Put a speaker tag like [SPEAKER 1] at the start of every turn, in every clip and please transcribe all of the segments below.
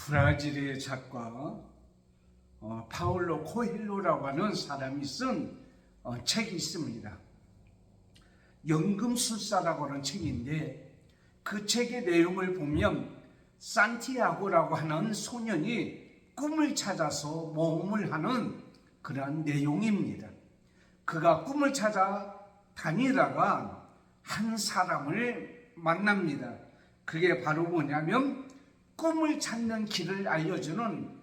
[SPEAKER 1] 브라질의 작가 파울로 코엘료라고 하는 사람이 쓴 책이 있습니다. 연금술사라고 하는 책인데, 그 책의 내용을 보면 산티아고라고 하는 소년이 꿈을 찾아서 모험을 하는 그러한 내용입니다. 그가 꿈을 찾아 다니다가 한 사람을 만납니다. 그게 바로 뭐냐면 꿈을 찾는 길을 알려주는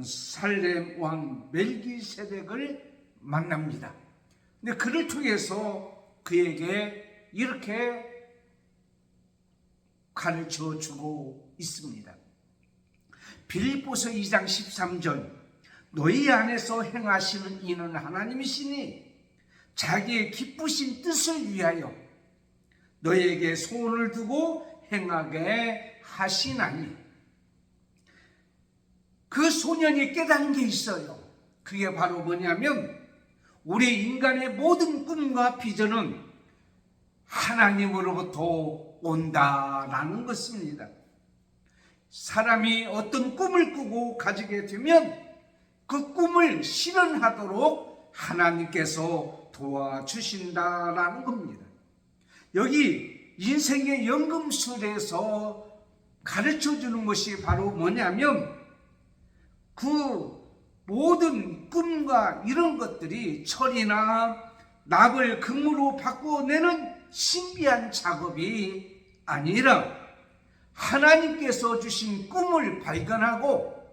[SPEAKER 1] 살렘 왕 멜기세덱을 만납니다. 근데 그를 통해서 그에게 이렇게 가르쳐 주고 있습니다. 빌립보서 2장 13절, 너희 안에서 행하시는 이는 하나님이시니 자기의 기쁘신 뜻을 위하여 너희에게 소원을 두고 행하게 하시나니. 그 소년이 깨달은 게 있어요. 그게 바로 뭐냐면 우리 인간의 모든 꿈과 비전은 하나님으로부터 온다라는 것입니다. 사람이 어떤 꿈을 꾸고 가지게 되면 그 꿈을 실현하도록 하나님께서 도와주신다라는 겁니다. 여기 인생의 연금술에서 가르쳐주는 것이 바로 뭐냐면 그 모든 꿈과 이런 것들이 철이나 납을 금으로 바꿔내는 신비한 작업이 아니라 하나님께서 주신 꿈을 발견하고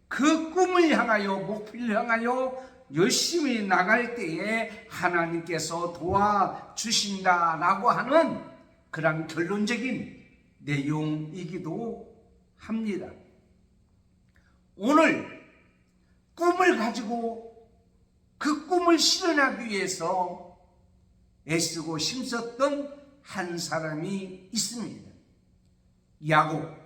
[SPEAKER 1] 그 꿈을 향하여, 목표를 향하여 열심히 나갈 때에 하나님께서 도와주신다라고 하는 그런 결론적인 내용이기도 합니다. 오늘 꿈을 가지고 그 꿈을 실현하기 위해서 애쓰고 힘썼던 한 사람이 있습니다. 야곱.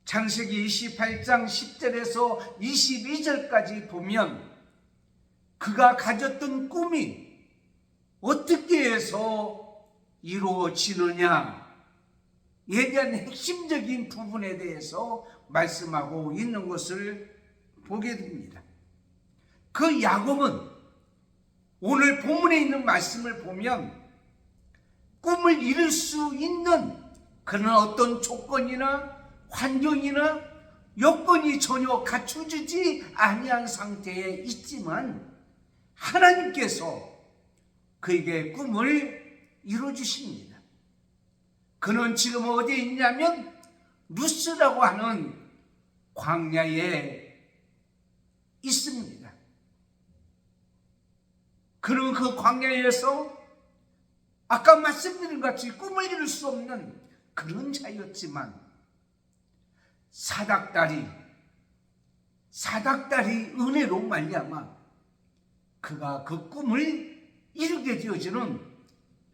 [SPEAKER 1] 창세기 28장 10절에서 22절까지 보면 그가 가졌던 꿈이 어떻게 해서 이루어지느냐에 대한 핵심적인 부분에 대해서 말씀하고 있는 것을 보게 됩니다. 그 야곱은 오늘 본문에 있는 말씀을 보면 꿈을 이룰 수 있는 그런 어떤 조건이나 환경이나 여건이 전혀 갖춰지지 아니한 상태에 있지만 하나님께서 그에게 꿈을 이루어주십니다. 그는 지금 어디에 있냐면 루스라고 하는 광야에 있습니다. 그는 그 광야에서 아까 말씀드린 같이 꿈을 이룰 수 없는 그런 자였지만 사닥다리 은혜로 말미암아 그가 그 꿈을 이루게 되어지는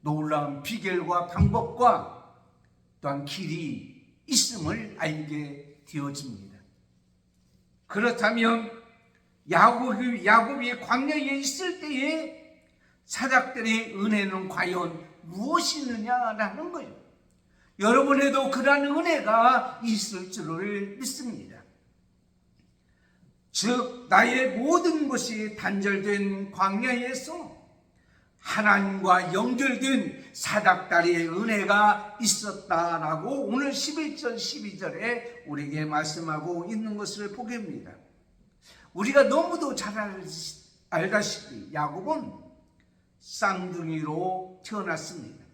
[SPEAKER 1] 놀라운 비결과 방법과 또한 길이 있음을 알게 되어집니다. 그렇다면 야곱이 광야에 있을 때에 사닥다리의 은혜는 과연 무엇이느냐라는 거예요. 여러분에도 그러한 은혜가 있을 줄을 믿습니다. 즉 나의 모든 것이 단절된 광야에서 하나님과 연결된 사닥다리의 은혜가 있었다라고 오늘 11절 12절에 우리에게 말씀하고 있는 것을 보게 됩니다. 우리가 너무도 잘 알다시피 야곱은 쌍둥이로 태어났습니다.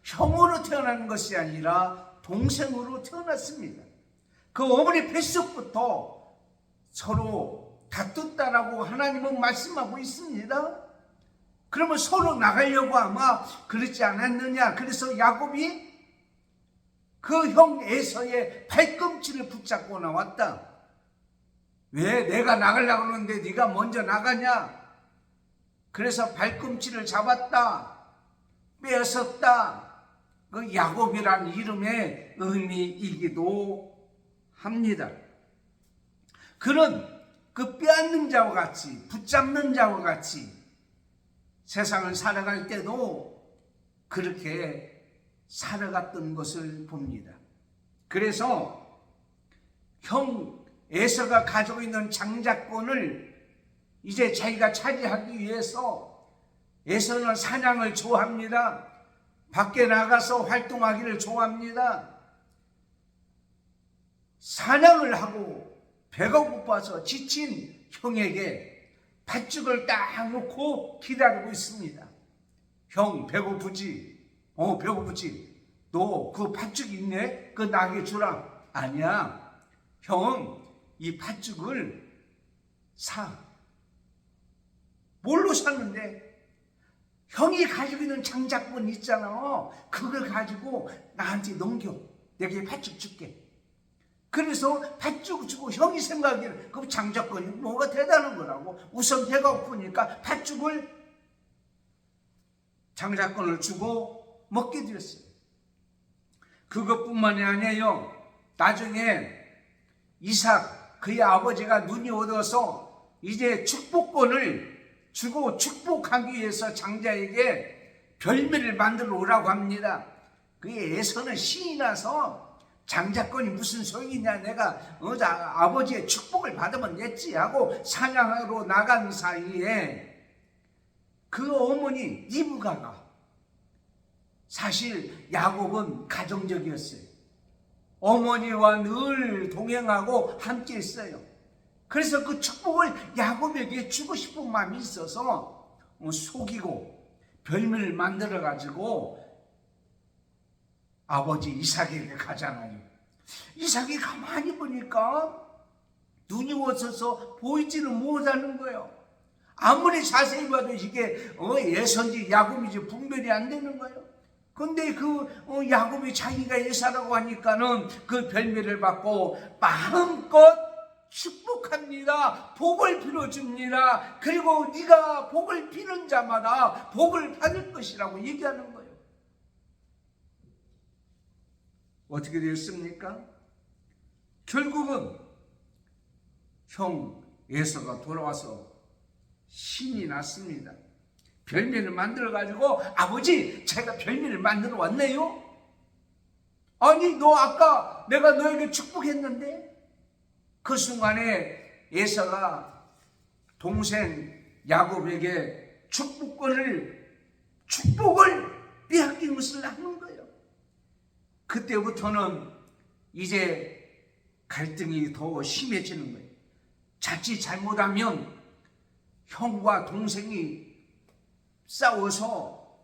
[SPEAKER 1] 형으로 태어난 것이 아니라 동생으로 태어났습니다. 그 어머니 뱃속부터 서로 다퉜다라고 하나님은 말씀하고 있습니다. 그러면 서로 나가려고 아마 그렇지 않았느냐. 그래서 야곱이 그 형 에서의 발꿈치를 붙잡고 나왔다. 왜 내가 나가려고 하는데 네가 먼저 나가냐. 그래서 발꿈치를 잡았다. 빼앗았다. 그 야곱이란 이름의 의미이기도 합니다. 그는 그 빼앗는 자와 같이, 붙잡는 자와 같이 세상을 살아갈 때도 그렇게 살아갔던 것을 봅니다. 그래서 형 에서가 가지고 있는 장자권을 이제 자기가 차지하기 위해서 에서는 사냥을 좋아합니다. 밖에 나가서 활동하기를 좋아합니다. 사냥을 하고 배가 고파서 지친 형에게 팥죽을 딱 놓고 기다리고 있습니다. 형 배고프지? 배고프지? 너 그 팥죽 있네? 그거 나에게 주라. 아니야. 형 이 팥죽을 사. 뭘로 샀는데? 형이 가지고 있는 장자권 있잖아. 그걸 가지고 나한테 넘겨. 내가 팥죽 줄게. 그래서 팥죽 주고 형이 생각하기를 그 장자권이 뭐가 대단한 거라고. 우선 배가 고프니까 팥죽을 장자권을 주고 먹게 되었어요. 그것뿐만이 아니에요. 나중에 이삭 그의 아버지가 눈이 어두워서 이제 축복권을 주고 축복하기 위해서 장자에게 별미를 만들어 오라고 합니다. 그의 에서는 신이 나서 장자권이 무슨 소용이냐, 내가 아버지의 축복을 받으면 됐지 하고 사냥하러 나간 사이에 그 어머니 리브가가, 사실 야곱은 가정적이었어요. 어머니와 늘 동행하고 함께 있어요. 그래서 그 축복을 야곱에게 주고 싶은 마음이 있어서 속이고 별미를 만들어 가지고 아버지 이삭에게 가잖아요. 이삭이 가만히 보니까 눈이 어두워서 보이지는 못하는 거예요. 아무리 자세히 봐도 이게 에서인지 야곱인지 분별이 안 되는 거예요. 근데 야곱이 자기가 에사라고 하니까는 그 별미를 받고 마음껏 축복합니다. 복을 빌어줍니다. 그리고 네가 복을 비는 자마다 복을 받을 것이라고 얘기하는 거예요. 어떻게 되었습니까? 결국은 형 에서가 돌아와서 신이 났습니다. 별미를 만들어가지고, 아버지 제가 별미를 만들어 왔네요. 아니 너 아까 내가 너에게 축복했는데. 그 순간에 에서가 동생 야곱에게 축복을 빼앗긴 것을 아는 거예요. 그때부터는 이제 갈등이 더 심해지는 거예요. 자칫 잘못하면 형과 동생이 싸워서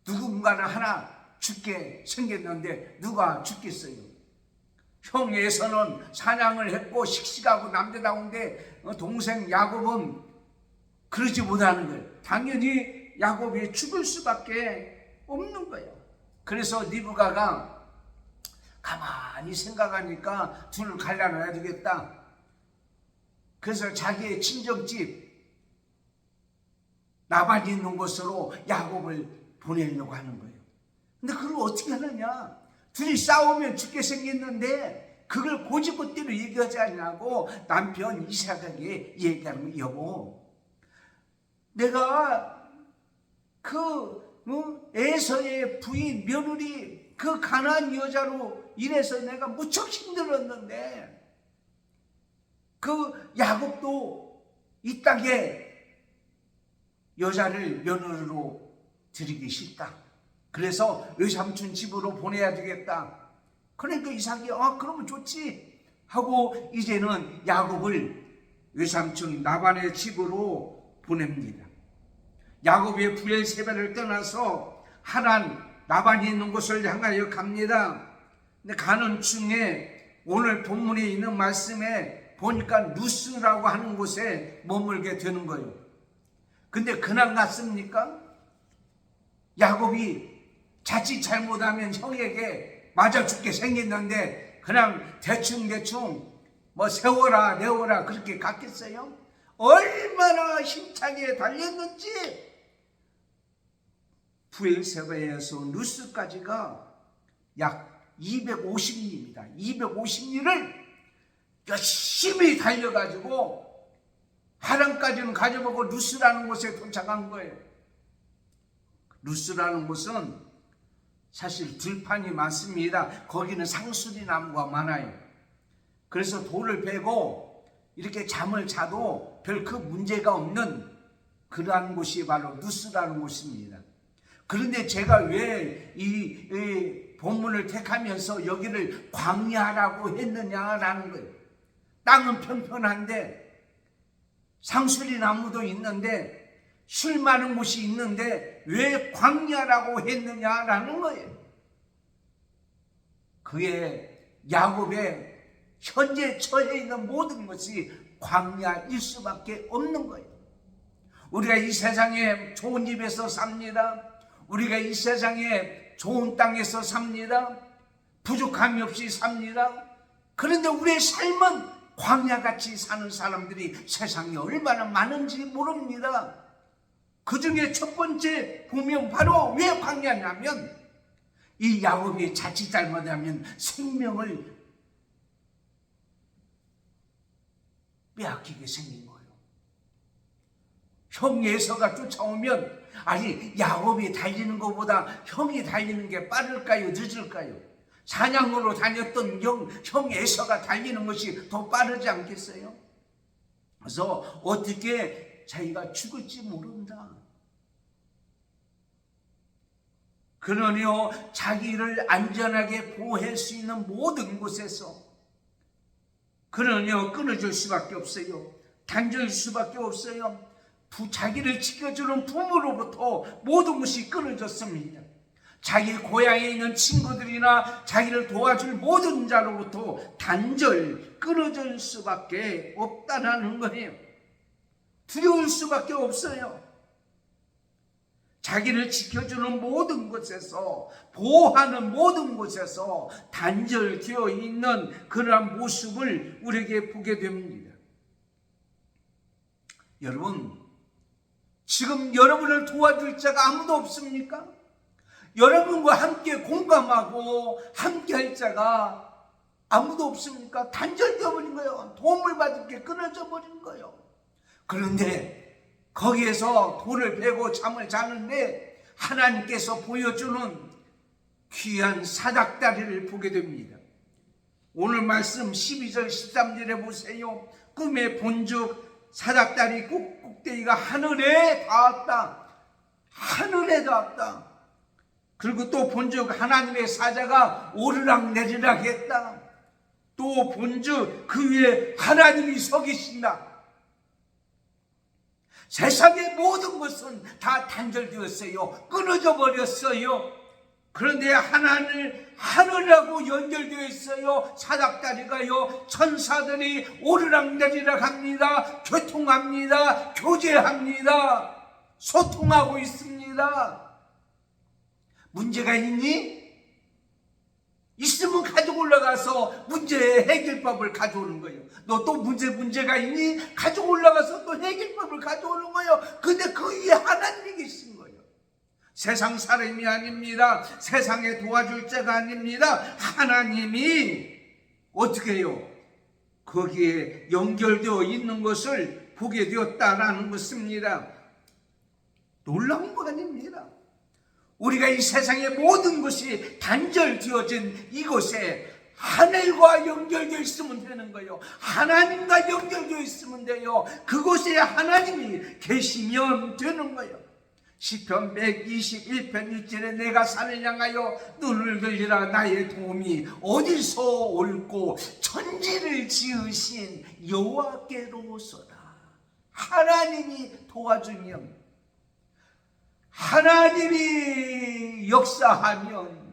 [SPEAKER 1] 누군가는 하나 죽게 생겼는데 누가 죽겠어요? 형에서는 사냥을 했고 씩씩하고 남자다운데 동생 야곱은 그러지 못하는 거예요. 당연히 야곱이 죽을 수밖에 없는 거예요. 그래서 리브가가 가만히 생각하니까 둘을 갈라놔야 되겠다. 그래서 자기의 친정집 나반이 있는 곳으로 야곱을 보내려고 하는 거예요. 근데 그걸 어떻게 하느냐? 둘이 싸우면 죽게 생겼는데 그걸 고집고대로 얘기하지 않냐고 남편 이삭에게 얘기하는 거예요. 여보, 내가 에서의 부인 며느리 그 가나안 여자로 인해서 내가 무척 힘들었는데 그 야곱도 이 땅에 여자를 며느리로 드리기 싫다. 그래서 외삼촌 집으로 보내야 되겠다. 그러니까 이삭이 그러면 좋지 하고 이제는 야곱을 외삼촌 라반의 집으로 보냅니다. 야곱이 브엘세바를 떠나서 하란 라반이 있는 곳을 향하여 갑니다. 근데 가는 중에 오늘 본문에 있는 말씀에 보니까 루스라고 하는 곳에 머물게 되는 거예요. 근데 그날 갔습니까? 야곱이 자칫 잘못하면 형에게 맞아 죽게 생겼는데 그냥 대충 세워라 내워라 그렇게 갔겠어요? 얼마나 힘차게 달렸는지. 브엘세바에서 루스까지가 약 250리입니다. 250리를 열심히 달려가지고 하란까지는 가져보고 루스라는 곳에 도착한 거예요. 루스라는 곳은 사실 들판이 많습니다. 거기는 상수리 나무가 많아요. 그래서 돌을 베고 이렇게 잠을 자도 별 그 문제가 없는 그러한 곳이 바로 누스라는 곳입니다. 그런데 제가 왜 이 본문을 택하면서 여기를 광야라고 했느냐라는 거예요. 땅은 평평한데 상수리 나무도 있는데 술 많은 곳이 있는데 왜 광야라고 했느냐라는 거예요. 그게 야곱의 현재 처해 있는 모든 것이 광야일 수밖에 없는 거예요. 우리가 이 세상에 좋은 집에서 삽니다. 우리가 이 세상에 좋은 땅에서 삽니다. 부족함이 없이 삽니다. 그런데 우리의 삶은 광야같이 사는 사람들이 세상에 얼마나 많은지 모릅니다. 그 중에 첫 번째 보면 바로 왜 광야냐면 이 야곱이 자칫 잘못하면 생명을 빼앗기게 생긴 거예요. 형 에서가 쫓아오면 아니 야곱이 달리는 것보다 형이 달리는 게 빠를까요? 늦을까요? 사냥으로 다녔던 형 에서가 달리는 것이 더 빠르지 않겠어요? 그래서 어떻게 자기가 죽을지 모른다. 그러니요 자기를 안전하게 보호할 수 있는 모든 곳에서 그러니요 끊어질 수밖에 없어요. 단절일 수밖에 없어요. 자기를 지켜주는 부모로부터 모든 것이 끊어졌습니다. 자기 고향에 있는 친구들이나 자기를 도와줄 모든 자로부터 단절 끊어질 수밖에 없다는 거예요. 두려울 수밖에 없어요. 자기를 지켜주는 모든 곳에서 보호하는 모든 곳에서 단절되어 있는 그러한 모습을 우리에게 보게 됩니다. 여러분 지금 여러분을 도와줄 자가 아무도 없습니까? 여러분과 함께 공감하고 함께 할 자가 아무도 없습니까? 단절되어 버린 거예요. 도움을 받을 게 끊어져 버린 거예요. 그런데 거기에서 돌을 베고 잠을 자는데 하나님께서 보여주는 귀한 사닥다리를 보게 됩니다. 오늘 말씀 12절 13절에 보세요. 꿈에 본즉 사닥다리 꼭대기가 하늘에 닿았다. 하늘에 닿았다. 그리고 또 본즉 하나님의 사자가 오르락 내리락 했다. 또 본즉 그 위에 하나님이 서 계신다. 세상의 모든 것은 다 단절되었어요. 끊어져 버렸어요. 그런데 하늘하고 연결되어 있어요. 사닥다리가요. 천사들이 오르락내리락 합니다. 교통합니다. 교제합니다. 소통하고 있습니다. 문제가 있니? 있으면 가지고 올라가서 문제의 해결법을 가져오는 거예요. 너 또 문제가 있니? 가지고 올라가서 또 해결법을 가져오는 거예요. 근데 그 위에 하나님이 계신 거예요. 세상 사람이 아닙니다. 세상에 도와줄 자가 아닙니다. 하나님이 어떻게 해요? 거기에 연결되어 있는 것을 보게 되었다라는 것입니다. 놀라운 거 아닙니다. 우리가 이 세상의 모든 것이 단절되어진 이곳에 하늘과 연결되어 있으면 되는 거예요. 하나님과 연결되어 있으면 돼요. 그곳에 하나님이 계시면 되는 거예요. 시편 121편 1절에 내가 산을 향하여 눈을 들리라. 나의 도움이 어디서 올꼬 천지를 지으신 여호와께로소다. 하나님이 도와주면, 하나님이 역사하면,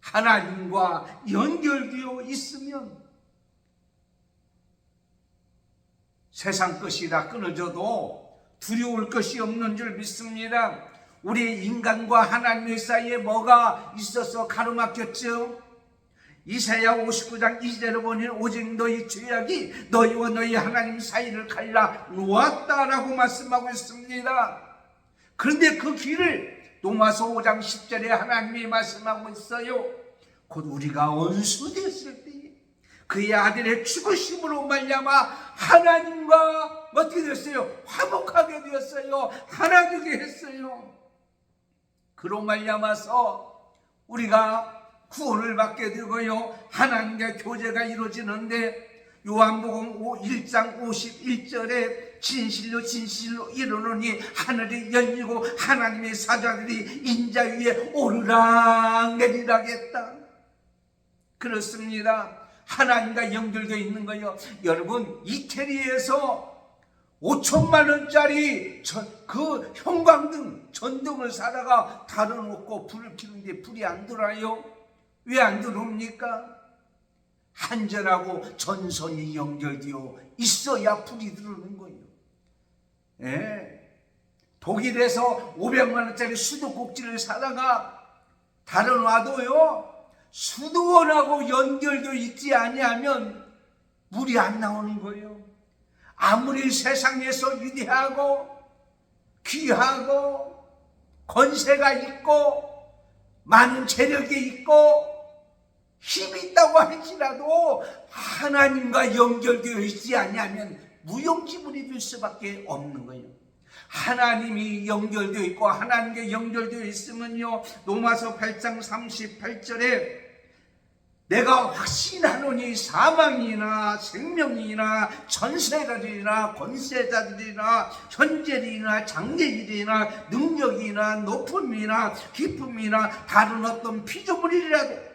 [SPEAKER 1] 하나님과 연결되어 있으면 세상 것이 다 끊어져도 두려울 것이 없는 줄 믿습니다. 우리 인간과 하나님의 사이에 뭐가 있어서 가로막혔죠? 이사야 59장 2절에 보니 오직 너희 죄악이 너희와 너희 하나님 사이를 갈라 놓았다라고 말씀하고 있습니다. 그런데 그 길을 로마서 5장 10절에 하나님이 말씀하고 있어요. 곧 우리가 원수되었을 때 그의 아들의 죽으심으로 말미암아 하나님과 어떻게 됐어요? 화목하게 되었어요. 하나 되게 했어요. 그로 말미암아서 우리가 구원을 받게 되고요, 하나님과 교제가 이루어지는데, 요한복음 1장 51절에 진실로 진실로 이르노니 하늘이 열리고 하나님의 사자들이 인자 위에 오르락 내리락했다. 그렇습니다. 하나님과 연결되어 있는 거예요. 여러분, 이태리에서 5천만 원짜리 그 형광등, 전등을 사다가 달아놓고 불을 켜는데 불이 안 들어요. 왜 안 들어옵니까? 한전하고 전선이 연결되어 있어야 불이 들어오는 거예요. 예. 독일에서 500만 원짜리 수도꼭지를 사다가 달아놔도요, 수도원하고 연결되어 있지 아니하면 물이 안 나오는 거예요. 아무리 세상에서 위대하고 귀하고 권세가 있고 많은 재력이 있고 힘이 있다고 할지라도 하나님과 연결되어 있지 아니하면 무용지물이 될 수밖에 없는 거예요. 하나님이 연결되어 있고 하나님께 연결되어 있으면요, 로마서 8장 38절에 내가 확신하노니 사망이나 생명이나 전세자들이나 권세자들이나 현재일이나 장래일이나 능력이나 높음이나 깊음이나 다른 어떤 피조물이라도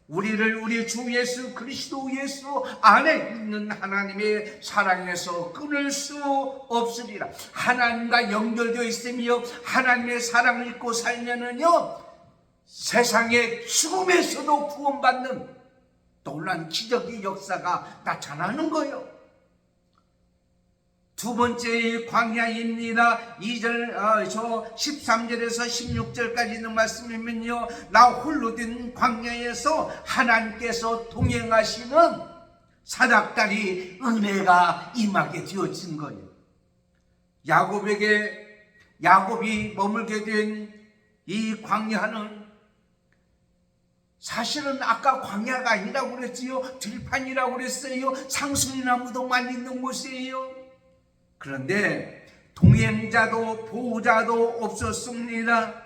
[SPEAKER 1] 우리를 우리 주 예수 그리스도 예수 안에 있는 하나님의 사랑에서 끊을 수 없으리라. 하나님과 연결되어 있으며 하나님의 사랑을 잊고 살면은요, 세상의 죽음에서도 구원받는 놀라운 기적의 역사가 나타나는 거예요. 두 번째 광야입니다. 13절에서 16절까지 있는 말씀이면요, 나 홀로 된 광야에서 하나님께서 동행하시는 사닥다리 은혜가 임하게 되어진 거예요. 야곱이 머물게 된 이 광야는 사실은 아까 광야가 아니라고 그랬지요. 들판이라고 그랬어요. 상수리나무도 많이 있는 곳이에요. 그런데 동행자도 보호자도 없었습니다.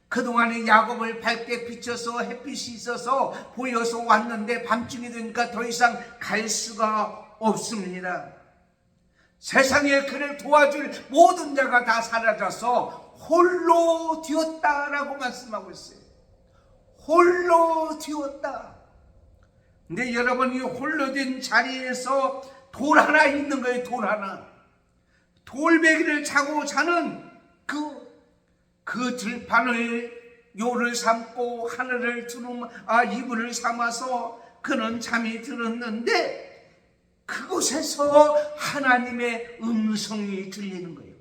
[SPEAKER 1] 그동안에 야곱을 밝게 비춰서 햇빛이 있어서 보여서 왔는데 밤중이 되니까 더 이상 갈 수가 없습니다. 세상에 그를 도와줄 모든 자가 다 사라져서 홀로 되었다라고 말씀하고 있어요. 홀로 되었다. 근데 여러분, 이 홀로 된 자리에서 돌 하나 있는 거예요. 돌 하나. 돌베개를 차고 자는 그 들판을 요를 삼고 하늘을 이불을 삼아서 그는 잠이 들었는데 그곳에서 하나님의 음성이 들리는 거예요.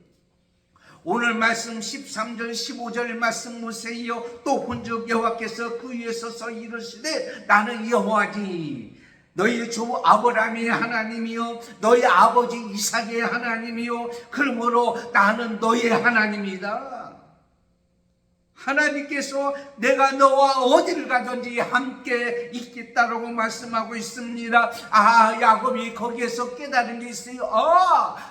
[SPEAKER 1] 오늘 말씀 13절 15절 말씀 보세요. 또 본즉 여호와께서 그 위에 서서 이르시되 나는 여호와니 너희 주 아브라함의 하나님이요 너희 아버지 이삭의 하나님이요 그러므로 나는 너의 하나님이다. 하나님께서 내가 너와 어디를 가든지 함께 있겠다라고 말씀하고 있습니다. 야곱이 거기에서 깨달은 게 있어요.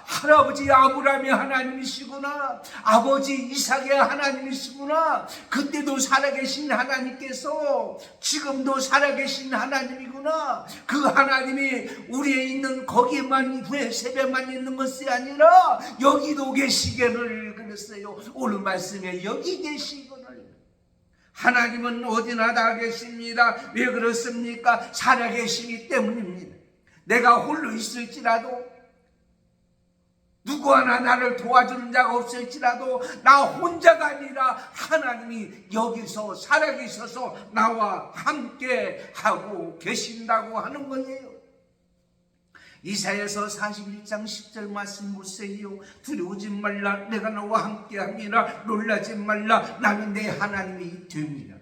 [SPEAKER 1] 할아버지 아브라함의 하나님이시구나, 아버지 이삭의 하나님이시구나. 그때도 살아계신 하나님께서 지금도 살아계신 하나님이구나. 그 하나님이 우리에 있는 거기에만 세배만 있는 것이 아니라 여기도 계시기를 그랬어요. 오늘 말씀에 여기 계시거늘 하나님은 어디나 다 계십니다. 왜 그렇습니까? 살아계시기 때문입니다. 내가 홀로 있을지라도 누구 하나 나를 도와주는 자가 없을지라도 나 혼자가 아니라 하나님이 여기서 살아계셔서 나와 함께 하고 계신다고 하는 거예요. 이사야서 41장 10절 말씀 보세요. 두려우지 말라, 내가 너와 함께함이라. 놀라지 말라, 나는 내 하나님이 됩니다.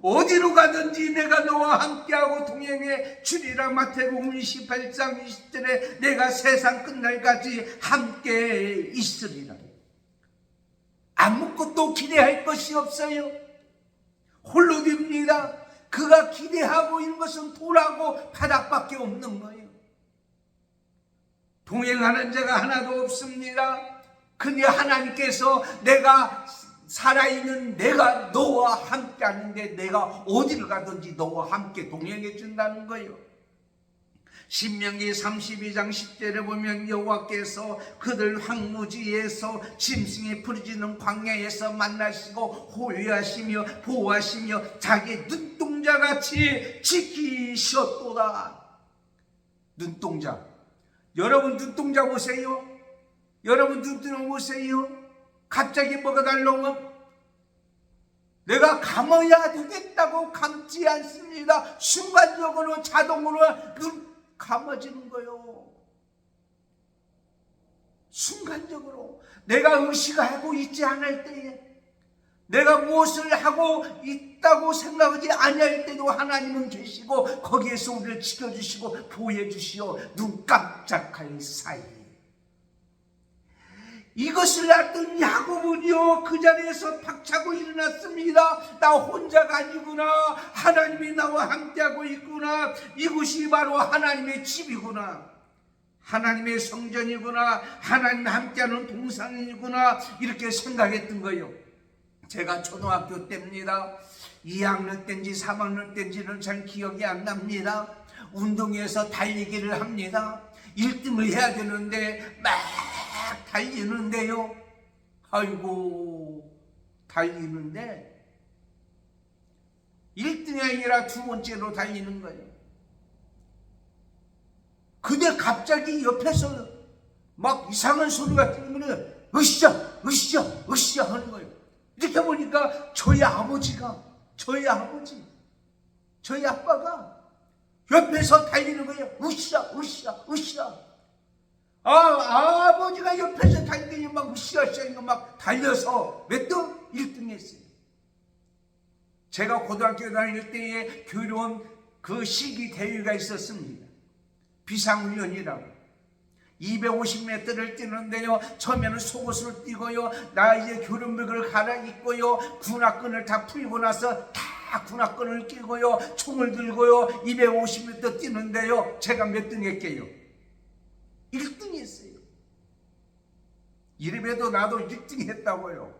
[SPEAKER 1] 어디로 가든지 내가 너와 함께하고 동행해 주리라. 마태복음 28장 20절에 내가 세상 끝날까지 함께 있으리라. 아무것도 기대할 것이 없어요. 홀로 됩니다. 그가 기대하고 있는 것은 돌하고 바닥밖에 없는 거예요. 동행하는 자가 하나도 없습니다. 근데 하나님께서 내가 살아있는 내가 너와 함께 하는데 내가 어디를 가든지 너와 함께 동행해 준다는 거예요. 신명기 32장 10절에 보면 여호와께서 그들 황무지에서 짐승이 부르짖는 광야에서 만나시고 호위하시며 보호하시며 자기 눈동자같이 지키셨도다. 눈동자. 여러분 눈동자 보세요. 여러분 눈동자 보세요. 갑자기 뭐가 달라오면 내가 감아야 되겠다고 감지 않습니다. 순간적으로 자동으로 눈 감아지는 거요. 순간적으로 내가 의식하고 있지 않을 때에, 내가 무엇을 하고 있다고 생각하지 아니할 때도 하나님은 계시고 거기에서 우리를 지켜주시고 보호해 주시오. 눈 깜짝할 사이 이것을 알던 야곱은요 그 자리에서 박차고 일어났습니다. 나 혼자가 아니구나. 하나님이 나와 함께하고 있구나. 이곳이 바로 하나님의 집이구나. 하나님의 성전이구나. 하나님 함께하는 동산이구나. 이렇게 생각했던 거예요. 제가 초등학교 때입니다. 2학년 때인지 3학년 때인지는 잘 기억이 안 납니다. 운동회에서 달리기를 합니다. 1등을 해야 되는데 막 달리는데요. 아이고 달리는데 1등이 아니라 두 번째로 달리는 거예요. 근데 갑자기 옆에서 막 이상한 소리가 들리면 으쌰 으쌰 으쌰 하는 거예요. 이렇게 보니까 저희 아버지가 저희 아빠가 옆에서 달리는 거예요. 으쌰 으쌰 으쌰. 아버지가 옆에서 달리더니 막 으쌰으쌰 막 달려서 몇 등? 1등 했어요. 제가 고등학교 다닐 때에 교련 그 시기 대회가 있었습니다. 비상훈련이라고 250m를 뛰는데요, 처음에는 속옷을 띄고요, 나 이제 교련복을 갈아입고요, 군화끈을 다 풀고 나서 다 군화끈을 끼고요, 총을 들고요 250m 뛰는데요, 제가 몇 등 했게요? 1등 했어요. 이름에도 나도 1등 했다고요.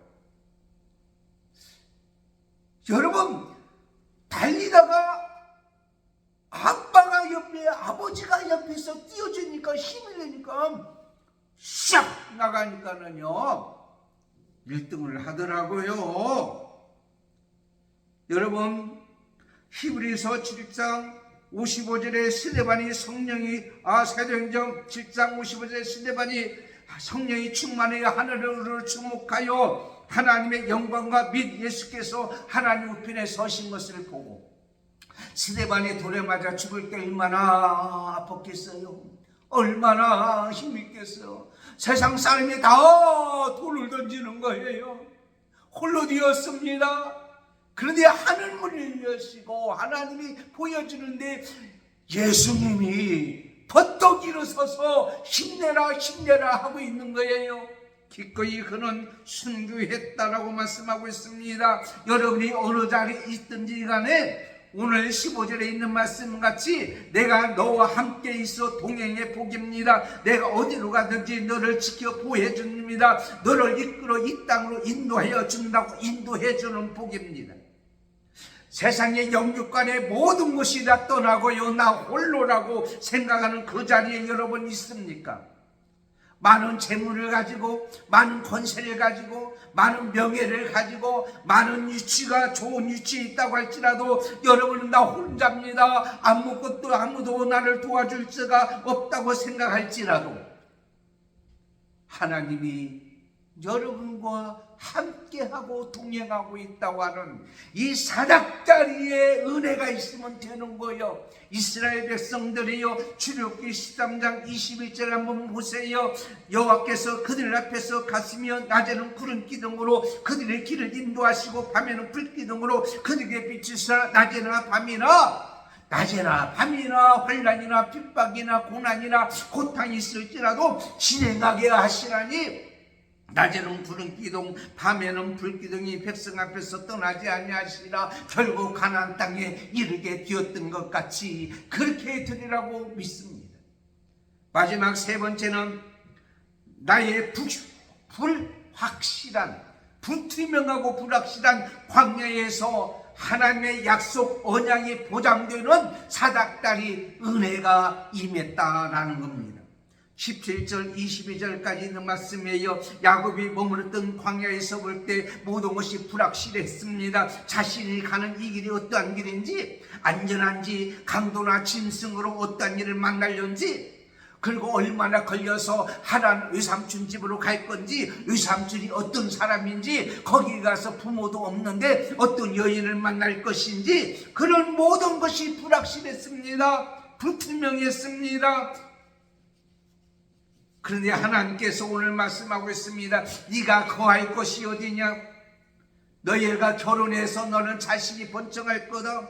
[SPEAKER 1] 여러분 달리다가 아빠가 옆에, 아버지가 옆에서 띄워주니까 힘을 내니까 샥 나가니까는요 1등을 하더라고요. 여러분 히브리서 7장 55절에 스데반이 성령이 사도행전 7장 55절에 스데반이 성령이 충만하여 하늘을 주목하여 하나님의 영광과 및 예수께서 하나님 우편에 서신 것을 보고 스데반이 돌에 맞아 죽을 때 얼마나 아팠겠어요. 얼마나 힘있겠어요. 세상 사람이 다 돌을 던지는 거예요. 홀로 되었습니다. 그런데 하늘문을 여시고 하나님이 보여주는데 예수님이 버떡 일어서서 힘내라 힘내라 하고 있는 거예요. 기꺼이 그는 순교했다라고 말씀하고 있습니다. 여러분이 어느 자리에 있든지 간에 오늘 15절에 있는 말씀같이 내가 너와 함께 있어 동행의 복입니다. 내가 어디로 가든지 너를 지켜 보호해 줍니다. 너를 이끌어 이 땅으로 인도하여 준다고 인도해 주는 복입니다. 세상의 영육간의 모든 것이 다 떠나고요, 나 홀로라고 생각하는 그 자리에 여러분 있습니까? 많은 재물을 가지고, 많은 권세를 가지고, 많은 명예를 가지고, 많은 위치가 좋은 위치에 있다고 할지라도 여러분은 나 혼자입니다. 아무것도 아무도 나를 도와줄 수가 없다고 생각할지라도 하나님이 여러분과 함께하고 동행하고 있다고 하는 이 사닥다리에 은혜가 있으면 되는 거예요. 이스라엘 백성들이요, 출애굽기 13장 21절 한번 보세요. 여호와께서 그들 앞에서 가시며 낮에는 구름 기둥으로 그들의 길을 인도하시고 밤에는 불 기둥으로 그들에게 비추사 낮에나 밤이나 환난이나 핍박이나 고난이나 고통이 있을지라도 진행하게 하시라니 낮에는 구름 기둥 밤에는 불 기둥이 백성 앞에서 떠나지 아니하시라. 결국 가나안 땅에 이르게 되었던 것 같이 그렇게 되리라고 믿습니다. 마지막 세 번째는 나의 불확실한 불투명하고 불확실한 광야에서 하나님의 약속 언약이 보장되는 사닥다리 은혜가 임했다라는 겁니다. 17절 22절까지 있는 말씀이에요. 야곱이 머무르던 광야에서 볼 때 모든 것이 불확실했습니다. 자신이 가는 이 길이 어떠한 길인지, 안전한지, 강도나 짐승으로 어떠한 일을 만날는지, 그리고 얼마나 걸려서 하란 외삼촌 집으로 갈 건지, 외삼촌이 어떤 사람인지, 거기 가서 부모도 없는데 어떤 여인을 만날 것인지, 그런 모든 것이 불확실했습니다. 불투명했습니다. 그런데 하나님께서 오늘 말씀하고 있습니다. 네가 거할 곳이 어디냐? 너희가 결혼해서 너는 자식이 번성할 거다.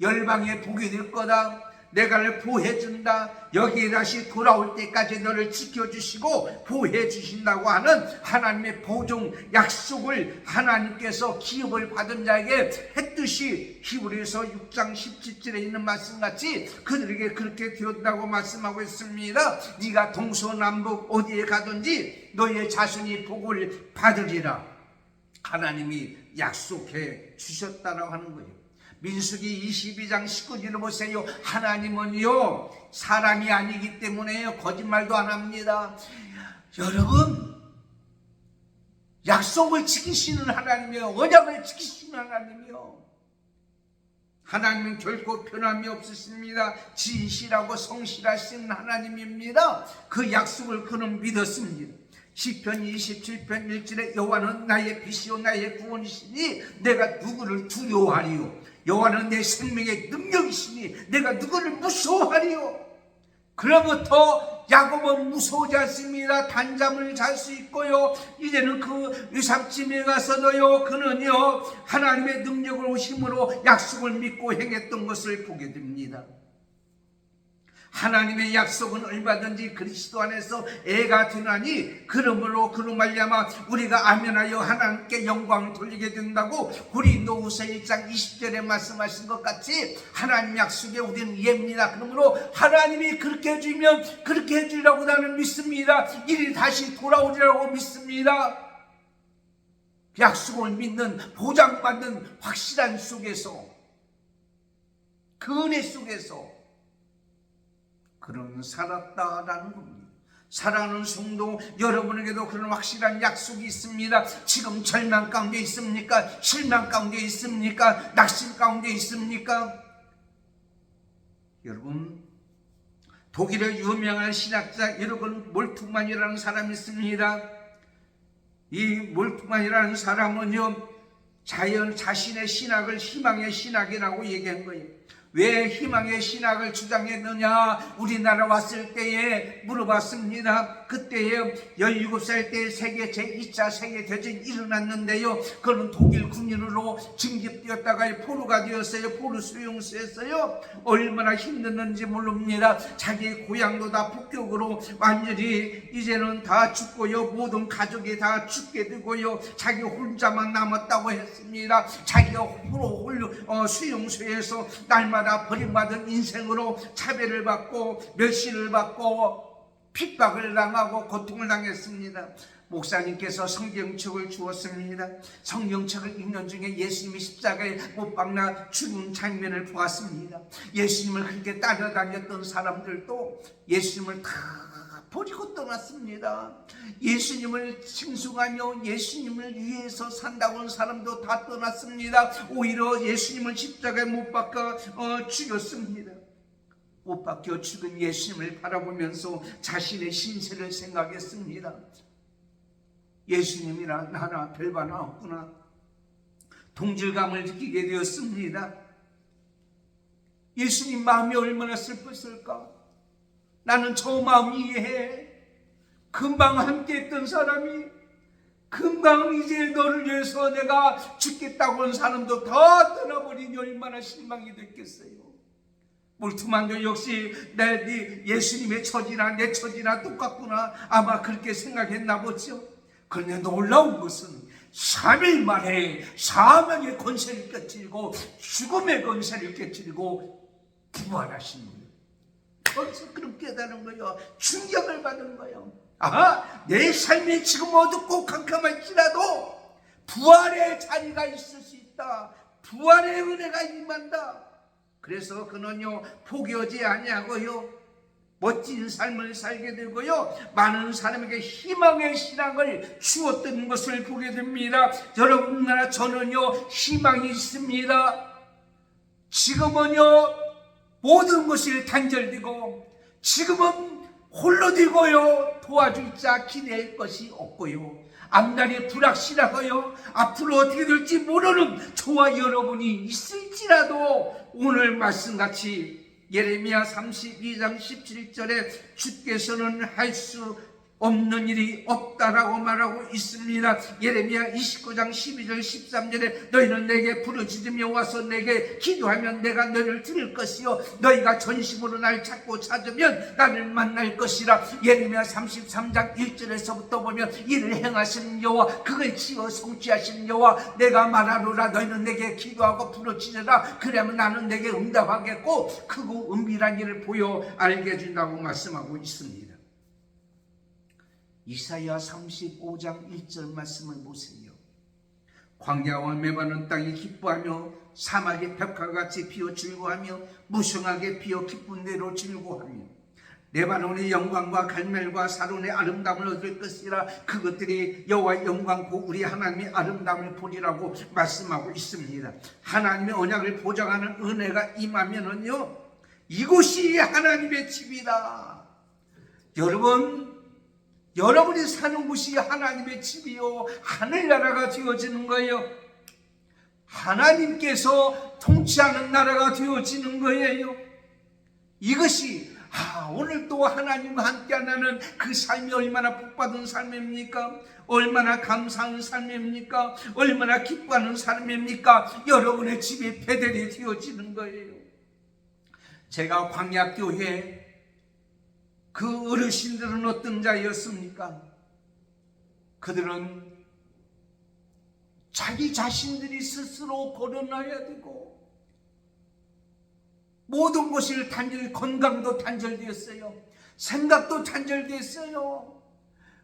[SPEAKER 1] 열방에 복이 될 거다. 내가 너를 보호해준다. 여기에 다시 돌아올 때까지 너를 지켜주시고 보호해주신다고 하는 하나님의 보증 약속을 하나님께서 기업을 받은 자에게 했듯이 히브리서 6장 17절에 있는 말씀같이 그들에게 그렇게 되었다고 말씀하고 있습니다. 네가 동서남북 어디에 가든지 너의 자손이 복을 받으리라. 하나님이 약속해 주셨다라고 하는 거예요. 민수기 22장 19절을 보세요. 하나님은요 사람이 아니기 때문에 거짓말도 안 합니다. 여러분, 약속을 지키시는 하나님이요, 언약을 지키시는 하나님이요, 하나님은 결코 변함이 없으십니다. 진실하고 성실하신 하나님입니다. 그 약속을 그는 믿었습니다. 시편 27편 1절에 여호와는 나의 빛이요 나의 구원이시니 내가 누구를 두려워하리요. 여호와는 내 생명의 능력이시니 내가 누구를 무서워하리요. 그로부터 야곱은 무서워하지 않습니다. 단잠을 잘 수 있고요. 이제는 그 외삼집에 가서도요, 그는요 하나님의 능력으로 힘으로 약속을 믿고 행했던 것을 보게 됩니다. 하나님의 약속은 얼마든지 그리스도 안에서 애가 되나니 그러므로 그로 말미암아 우리가 아멘하여 하나님께 영광을 돌리게 된다고 고린도후서 1장 20절에 말씀하신 것 같이 하나님 약속에 우리는 예입니다. 그러므로 하나님이 그렇게 해주면 그렇게 해주리라고 나는 믿습니다. 일이 다시 돌아오리라고 믿습니다. 약속을 믿는, 보장받는 확실한 속에서, 그 은혜 속에서 그는 살았다라는 겁니다. 사랑하는 성도 여러분에게도 그런 확실한 약속이 있습니다. 지금 절망 가운데 있습니까? 실망 가운데 있습니까? 낙심 가운데 있습니까? 여러분, 독일의 유명한 신학자 여러분 몰트만이라는 사람이 있습니다. 이 몰트만이라는 사람은요 자신의 신학을 희망의 신학이라고 얘기한 거예요. 왜 희망의 신학을 주장했느냐? 우리나라 왔을 때에 물어봤습니다. 그때에 17살 때 세계 제2차 세계대전이 일어났는데요, 그는 독일 군인으로 징집되었다가 포로가 되었어요. 포로 수용소였어요. 얼마나 힘들는지 모릅니다. 자기 고향도 다 폭격으로 완전히 이제는 다 죽고요, 모든 가족이 다 죽게 되고요, 자기 혼자만 남았다고 했습니다. 자기가 수용소에서 날마다 버림받은 인생으로 차별을 받고 멸시를 받고 핍박을 당하고 고통을 당했습니다. 목사님께서 성경책을 주었습니다. 성경책을 읽는 중에 예수님이 십자가에 못 박나 죽은 장면을 보았습니다. 예수님을 그렇게 따라다녔던 사람들도 예수님을 다 버리고 떠났습니다. 예수님을 칭송하며 예수님을 위해서 산다고 하는 사람도 다 떠났습니다. 오히려 예수님을 십자가에 못 박아 죽였습니다. 못 박혀 죽은 예수님을 바라보면서 자신의 신세를 생각했습니다. 예수님이나 나나 별반 없구나. 동질감을 느끼게 되었습니다. 예수님 마음이 얼마나 슬펐을까? 나는 저 마음 이해해. 금방 함께 했던 사람이 금방 이제 너를 위해서 내가 죽겠다고 한 사람도 다 떠나버리니 얼마나 실망이 됐겠어요. 몰트만도 역시 예수님의 처지나 내 처지나 똑같구나, 아마 그렇게 생각했나 보죠. 그런데 놀라운 것은 3일 만에 사망의 권세를 깨뜨리고 죽음의 권세를 깨뜨리고 부활하신 거예요. 거기서 그렇게 깨달은 거예요. 충격을 받은 거예요. 내 삶이 지금 어둡고 캄캄할지라도 부활의 자리가 있을 수 있다. 부활의 은혜가 임한다. 그래서 그는요 포기하지 아니하고요 멋진 삶을 살게 되고요 많은 사람에게 희망의 신앙을 주었던 것을 보게 됩니다. 여러분나 저는요 희망이 있습니다. 지금은요 모든 것이 단절되고 지금은 홀로 되고요 도와줄 자 기댈 것이 없고요 앞날이 불확실하고요 앞으로 어떻게 될지 모르는 저와 여러분이 있을지라도 오늘 말씀같이 예레미야 32장 17절에 주께서는 할 수 없는 일이 없다라고 말하고 있습니다. 예레미야 29장 12절 13절에 너희는 내게 부르짖으며 와서 내게 기도하면 내가 너희를 들을 것이요 너희가 전심으로 날 찾고 찾으면 나를 만날 것이라. 예레미야 33장 1절에서부터 보면 이를 행하시는 여호와 그걸 지어 성취하시는 여호와 내가 말하노라 너희는 내게 기도하고 부르짖으라 그러면 나는 내게 응답하겠고 크고 은밀한 일을 보여 알게 해준다고 말씀하고 있습니다. 이사야 35장 1절 말씀을 보세요. 광야와 메마른 땅이 기뻐하며 사막의 벽화같이 피어 즐거워하며 무성하게 피어 기쁜 대로 즐거워하며 레바논의 영광과 갈멜과 사론의 아름다움을 얻을 것이라. 그것들이 여호와의 영광고 우리 하나님의 아름다움을 보리라고 말씀하고 있습니다. 하나님의 언약을 보장하는 은혜가 임하면은요 이곳이 하나님의 집이다. 여러분이 사는 곳이 하나님의 집이요 하늘나라가 되어지는 거예요. 하나님께서 통치하는 나라가 되어지는 거예요. 이것이 오늘 또 하나님과 함께하는 그 삶이 얼마나 복받은 삶입니까? 얼마나 감사한 삶입니까? 얼마나 기뻐하는 삶입니까? 여러분의 집이 베델이 되어지는 거예요. 제가 광야교회 그 어르신들은 어떤 자였습니까? 그들은 자기 자신들이 스스로 걸어놔야 되고 모든 것이 건강도 단절되었어요. 생각도 단절됐어요.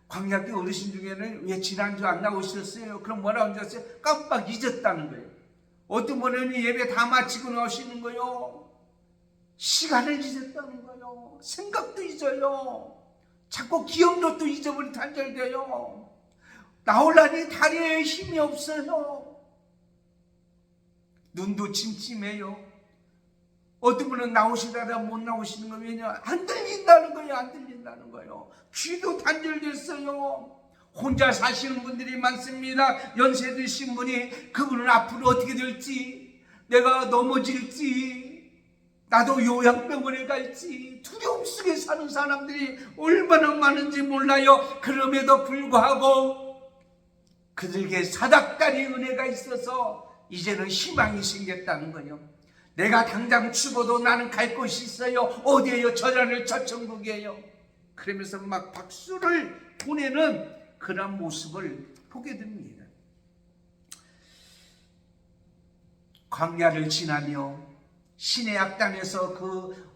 [SPEAKER 1] 광야교 어르신 중에는 왜 지난주 안 나오셨어요? 그럼 뭐라고 하셨어요? 깜빡 잊었다는 거예요. 어떤 분은 예배 다 마치고 나오시는 거예요. 시간을 잊었다는 거예요. 생각도 잊어요. 자꾸 기억력도 잊어버리고 단절돼요. 나오려니 다리에 힘이 없어요. 눈도 침침해요. 어떤 분은 나오시다가 못 나오시는 거예요. 왜냐? 안 들린다는 거예요. 안 들린다는 거예요. 귀도 단절됐어요. 혼자 사시는 분들이 많습니다. 연세 드신 분이 그분은 앞으로 어떻게 될지, 내가 넘어질지, 나도 요양병원에 갈지 두려움 속에 사는 사람들이 얼마나 많은지 몰라요. 그럼에도 불구하고 그들에게 사닥다리 은혜가 있어서 이제는 희망이 생겼다는 거예요. 내가 당장 죽어도 나는 갈 곳이 있어요. 어디에요? 저자를 저 천국이에요. 그러면서 막 박수를 보내는 그런 모습을 보게 됩니다. 광야를 지나며 신의 악단에서 그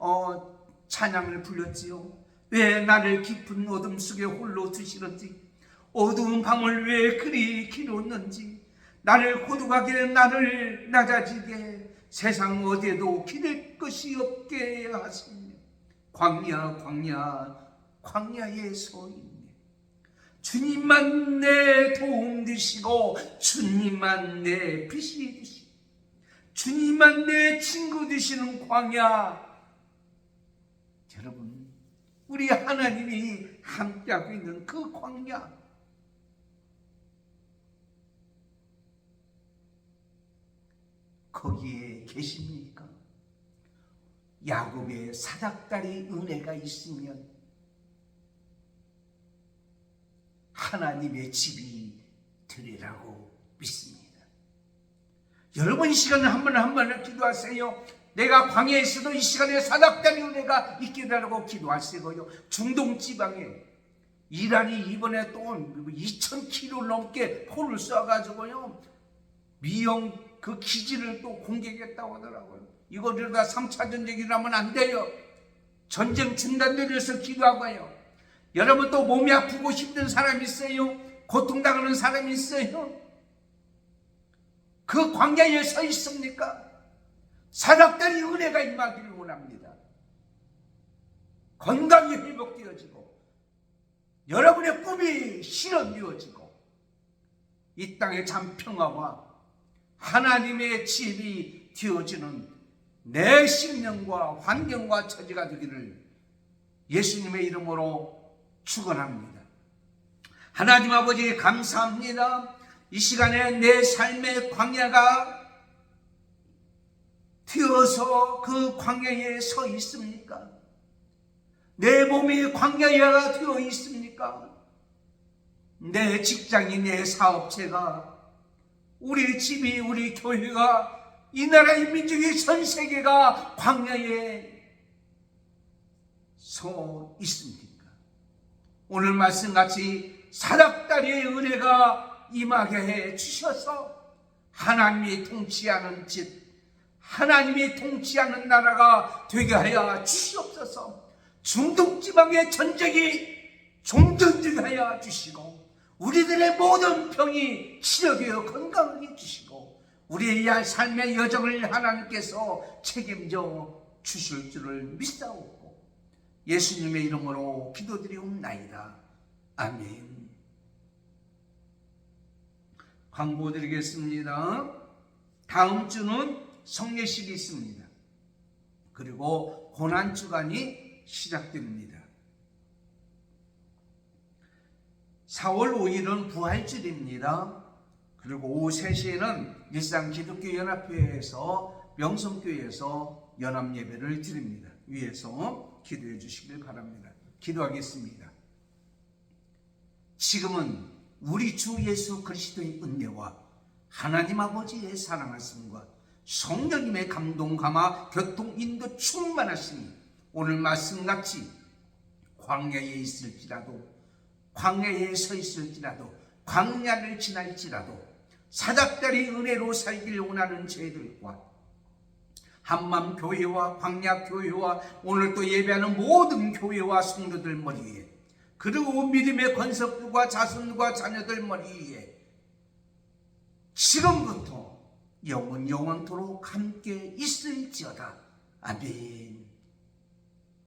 [SPEAKER 1] 찬양을 불렀지요. 왜 나를 깊은 어둠 속에 홀로 두시는지, 어두운 밤을 왜 그리 길었는지, 나를 고독하게 나를 낮아지게 세상 어디에도 기댈 것이 없게 하시며 광야에 서 있네. 주님만 내 도움 되시고 주님만 내 빛이 되시고 주님만 내 친구 되시는 광야. 여러분, 우리 하나님이 함께하고 있는 그 광야, 거기에 계십니까? 야곱의 사닥다리 은혜가 있으면 하나님의 집이 되리라고 믿습니다. 여러분, 이 시간에 한 번을 기도하세요. 내가 광야에 있어도 이 시간에 사닥다리 은혜가 있게 되라고 기도하시고요. 중동 지방에 이란이 이번에 또 2,000km 넘게 포를 쏴가지고요, 미영 그 기지를 또 공격했다고 하더라고요. 이거를 다 3차 전쟁이라면 안 돼요. 전쟁 중단되기 위해서 기도하고요. 여러분, 또 몸이 아프고 힘든 사람이 있어요? 고통당하는 사람이 있어요? 그 광야에 서 있습니까? 사닥다리 은혜가 임하기를 원합니다. 건강이 회복되어지고 여러분의 꿈이 실현되어지고 이 땅의 참 평화와 하나님의 집이 되어지는 내 심령과 환경과 처지가 되기를 예수님의 이름으로 축원합니다. 하나님 아버지 감사합니다. 이 시간에 내 삶의 광야가 되어서 그 광야에 서 있습니까? 내 몸이 광야가 되어 있습니까? 내 직장이, 내 사업체가, 우리 집이, 우리 교회가, 이 나라의 민족이, 전 세계가 광야에 서 있습니까? 오늘 말씀같이 사닥다리의 은혜가 임하게 해 주셔서 하나님이 통치하는 집, 하나님이 통치하는 나라가 되게 하여 주시옵소서. 중동지방의 전쟁이 종전되게 하여 주시고 우리들의 모든 병이 치료되어 건강하게 해주시고 우리의 삶의 여정을 하나님께서 책임져 주실 줄을 믿사오고 예수님의 이름으로 기도드리옵나이다. 아멘. 광고 드리겠습니다. 다음 주는 성례식이 있습니다. 그리고 고난주간이 시작됩니다. 4월 5일은 부활절입니다. 그리고 오후 3시에는 일산기독교연합회에서 명성교회에서 연합예배를 드립니다. 위에서 기도해 주시길 바랍니다. 기도하겠습니다. 지금은 우리 주 예수 그리스도의 은혜와 하나님 아버지의 사랑하심과 성령님의 감동, 감화, 교통, 인도 충만하심이 오늘 말씀같이 광야에 있을지라도, 광야에 서 있을지라도, 광야를 지날지라도 사닥다리 은혜로 살길 원하는 저희들과 한맘교회와 광야교회와 오늘 또 예배하는 모든 교회와 성도들 머리에, 그리고 믿음의 권속들과 자손과 자녀들 머리에 지금부터 영원토록 함께 있을지어다. 아멘.